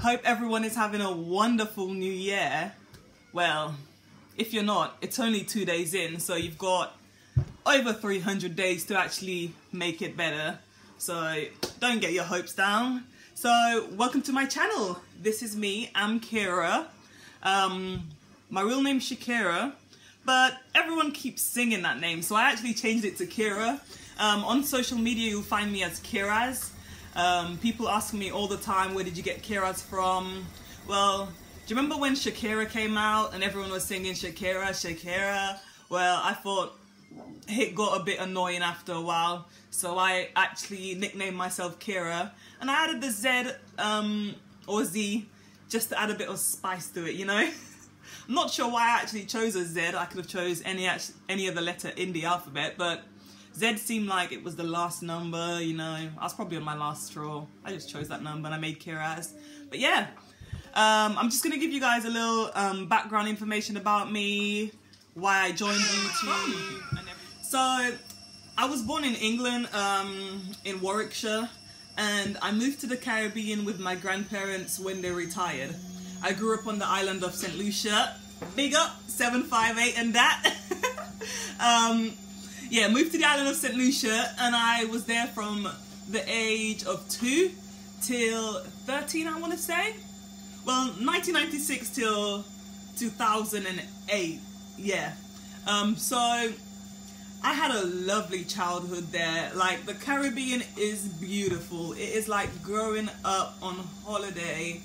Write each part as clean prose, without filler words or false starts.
Hope everyone is having a wonderful new year. Well, if you're not, it's only 2 days in, so you've got over 300 days to actually make it better. So don't get your hopes down. So welcome to my channel. This is me, I'm Kira. My real name's Shakira, but everyone keeps singing that name, so I actually changed it to Kira. On social media you'll find me as Kiraz. People ask me all the time, where did you get Kiraz from? Well, do you remember when Shakira came out and everyone was singing Shakira, Shakira? Well, I thought it got a bit annoying after a while, so I actually nicknamed myself Kira, and I added the Z or Z just to add a bit of spice to it, you know? I'm not sure why I actually chose a Z. I could have chose any other letter in the alphabet, but Z seemed like it was the last number, you know. I was probably on my last straw. I just chose that number and I made Kiraz. But yeah, I'm just going to give you guys a little background information about me, why I joined YouTube. And so, I was born in England, in Warwickshire, and I moved to the Caribbean with my grandparents when they retired. I grew up on the island of St. Lucia. Big up, 758 and that. Yeah, moved to the island of St. Lucia, and I was there from the age of 2 till 13, I want to say. Well, 1996 till 2008, yeah. So I had a lovely childhood there. Like, the Caribbean is beautiful. It is like growing up on holiday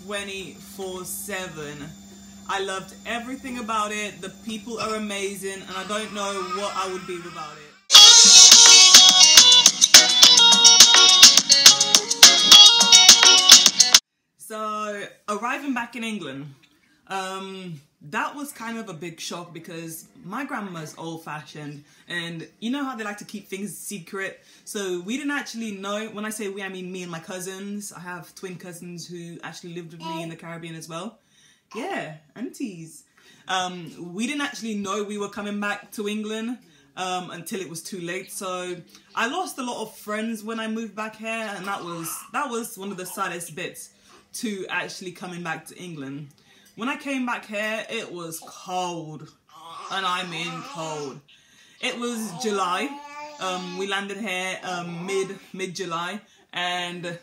24/7. I loved everything about it. The people are amazing, and I don't know what I would be without it. So, arriving back in England, that was kind of a big shock because my grandma's old-fashioned, and you know how they like to keep things secret. So we didn't actually know. When I say we, I mean me and my cousins. I have twin cousins who actually lived with me in the Caribbean as well. Yeah, aunties. We didn't actually know we were coming back to England until it was too late. So I lost a lot of friends when I moved back here, and that was one of the saddest bits to actually coming back to England. When I came back here, it was cold, and I mean cold. It was July. We landed here mid-July, and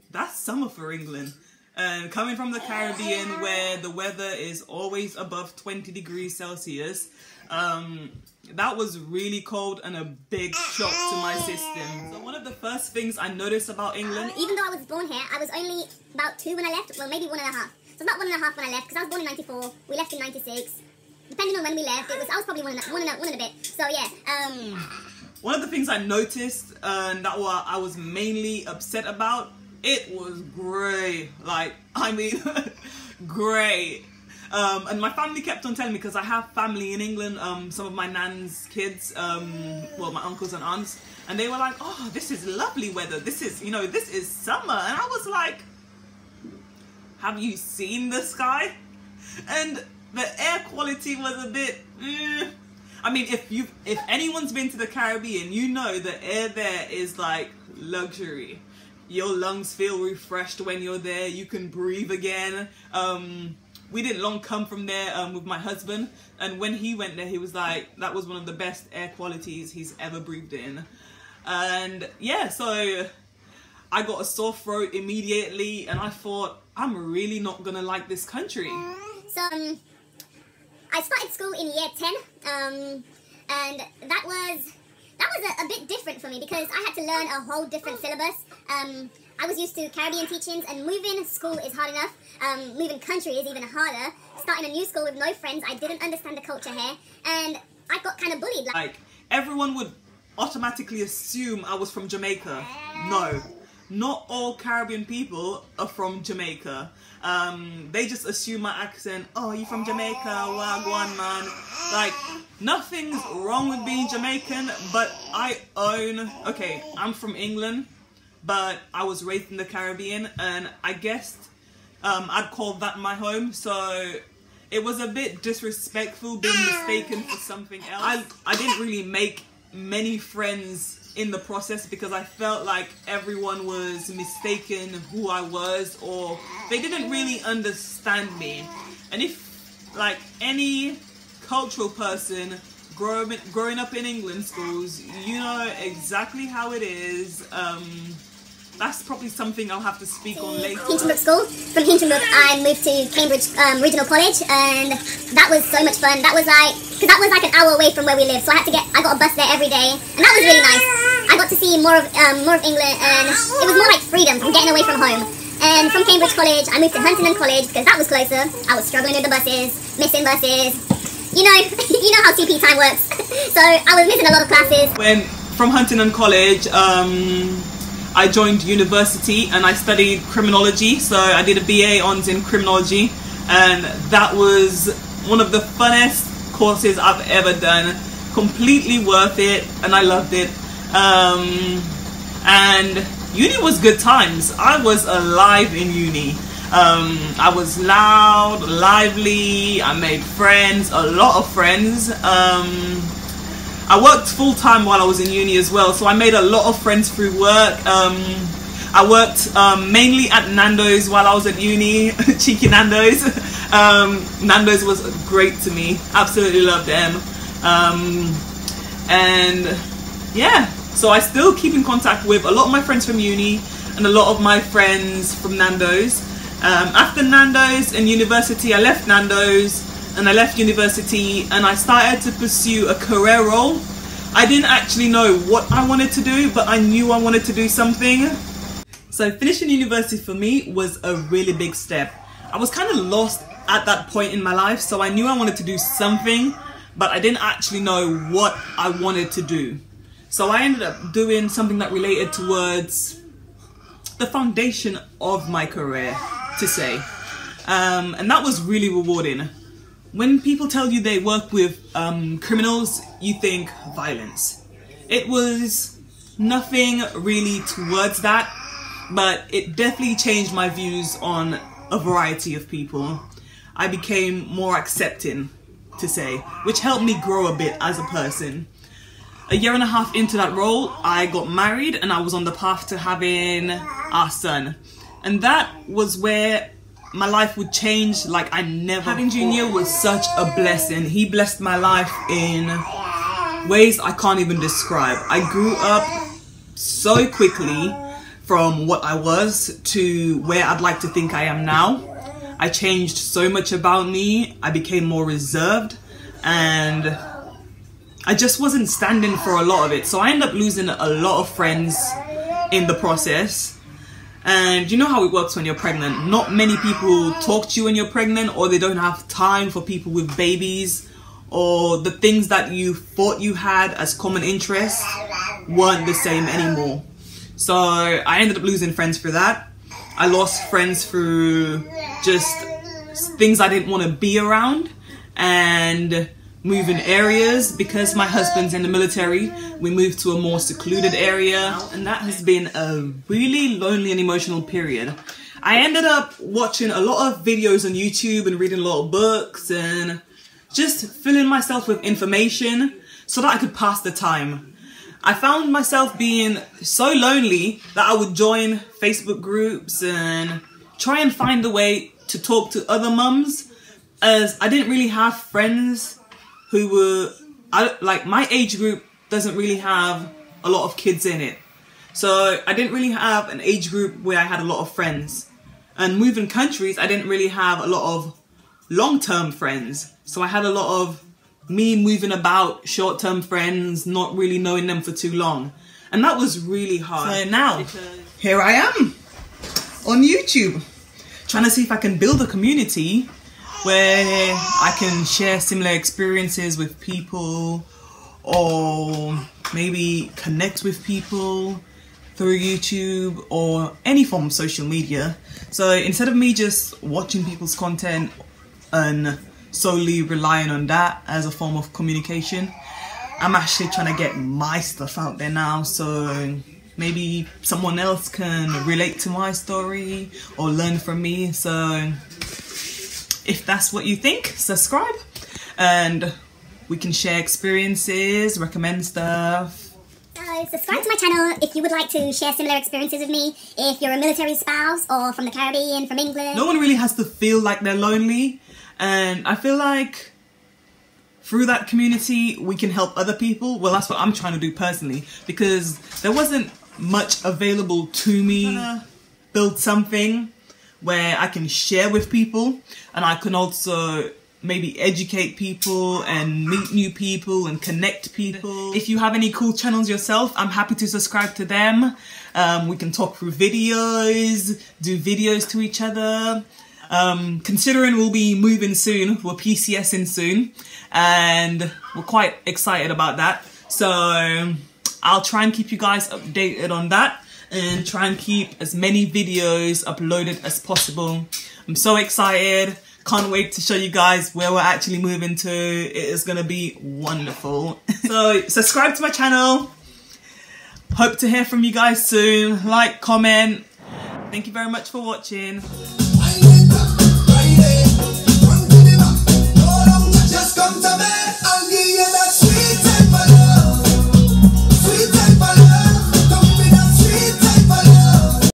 that's summer for England. And coming from the Caribbean, where the weather is always above 20 degrees Celsius, that was really cold and a big shock to my system. So one of the first things I noticed about England... Even though I was born here, I was only about 2 when I left, well maybe 1.5. So about 1.5 when I left, because I was born in 94, we left in 96. Depending on when we left, I was probably one and a bit. So yeah. One of the things I noticed, and that I was mainly upset about, it was grey. Like, I mean, grey. And my family kept on telling me, because I have family in England, some of my nan's kids, well, my uncles and aunts, and they were like, oh, this is lovely weather. This is, you know, this is summer. And I was like, have you seen the sky? And the air quality was a bit, I mean, if anyone's been to the Caribbean, you know the air there is like luxury. Your lungs feel refreshed when you're there. You can breathe again. We didn't long come from there with my husband, and when he went there, he was like, that was one of the best air qualities he's ever breathed in. And yeah, so I got a sore throat immediately, and I thought, I'm really not gonna like this country. So I started school in year 10, and that was a bit different for me because I had to learn a whole different syllabus. I was used to Caribbean teachings, and moving school is hard enough. Moving country is even harder. Starting a new school with no friends, I didn't understand the culture here, and I got kind of bullied. Like, everyone would automatically assume I was from Jamaica. No, not all Caribbean people are from Jamaica. They just assume my accent. Oh, you from Jamaica? Wagwan, man. Like, nothing's wrong with being Jamaican, but I own... Okay, I'm from England, but I was raised in the Caribbean, and I guess I'd call that my home. So it was a bit disrespectful being mistaken for something else. I didn't really make many friends in the process because I felt like everyone was mistaken who I was, or they didn't really understand me. And if, like any cultural person growing up in England schools, you know exactly how it is. That's probably something I'll have to speak on later. Hinchinbrook School. From Hinchinbrook, I moved to Cambridge Regional College, and that was so much fun. That was like an hour away from where we live, so I got a bus there every day, and that was really nice. I got to see more of England, and it was more like freedom from getting away from home. And from Cambridge College, I moved to Huntingdon College because that was closer. I was struggling with the buses, missing buses. You know, you know how TP time works. So I was missing a lot of classes. From Huntingdon College, I joined university and I studied criminology. So I did a BA Hons in criminology, and that was one of the funnest courses I've ever done. Completely worth it, and I loved it. And uni was good times. I was alive in uni. I was loud, lively, I made friends, a lot of friends. I worked full time while I was in uni as well, so I made a lot of friends through work. I worked mainly at Nando's while I was at uni, cheeky Nando's. Nando's was great to me, absolutely loved them. And yeah, so I still keep in contact with a lot of my friends from uni and a lot of my friends from Nando's. After Nando's and university, I left Nando's and I left university and I started to pursue a career role. I didn't actually know what I wanted to do, but I knew I wanted to do something. So finishing university for me was a really big step. I was kind of lost at that point in my life, so I knew I wanted to do something, but I didn't actually know what I wanted to do. So I ended up doing something that related towards the foundation of my career, to say. And that was really rewarding. When people tell you they work with criminals, you think violence. It was nothing really towards that, but it definitely changed my views on a variety of people. I became more accepting, to say, which helped me grow a bit as a person. A year and a half into that role, I got married and I was on the path to having our son. And that was where my life would change like I never. Having Junior was such a blessing. He blessed my life in ways I can't even describe. I grew up so quickly from what I was to where I'd like to think I am now. I changed so much about me. I became more reserved and I just wasn't standing for a lot of it. So I ended up losing a lot of friends in the process. And you know how it works when you're pregnant. Not many people talk to you when you're pregnant, or they don't have time for people with babies, or the things that you thought you had as common interests weren't the same anymore. So I ended up losing friends for that. I lost friends through just things I didn't want to be around, and moving areas. Because my husband's in the military, we moved to a more secluded area, and that has been a really lonely and emotional period. I ended up watching a lot of videos on YouTube and reading a lot of books and just filling myself with information so that I could pass the time. I found myself being so lonely that I would join Facebook groups and try and find a way to talk to other mums, as I didn't really have friends who were, like my age group doesn't really have a lot of kids in it. So I didn't really have an age group where I had a lot of friends. And moving countries, I didn't really have a lot of long-term friends. So I had a lot of me moving about, short-term friends, not really knowing them for too long. And that was really hard. So now, here I am on YouTube, trying to see if I can build a community where I can share similar experiences with people, or maybe connect with people through YouTube or any form of social media. So instead of me just watching people's content and solely relying on that as a form of communication, I'm actually trying to get my stuff out there now, so maybe someone else can relate to my story or learn from me. So if that's what you think, subscribe and we can share experiences, recommend stuff. subscribe to my channel if you would like to share similar experiences with me. If you're a military spouse or from the Caribbean, from England. No one really has to feel like they're lonely. And I feel like through that community, we can help other people. Well, that's what I'm trying to do personally, because there wasn't much available to me. Build something where I can share with people, and I can also maybe educate people and meet new people and connect people. If you have any cool channels yourself, I'm happy to subscribe to them. We can talk through videos, do videos to each other. Considering we'll be moving soon, we're PCSing soon, and we're quite excited about that. So I'll try and keep you guys updated on that and try and keep as many videos uploaded as possible. I'm so excited. Can't wait to show you guys where we're actually moving to. It is going to be wonderful. So subscribe to my channel. Hope to hear from you guys soon. Like, comment. Thank you very much for watching.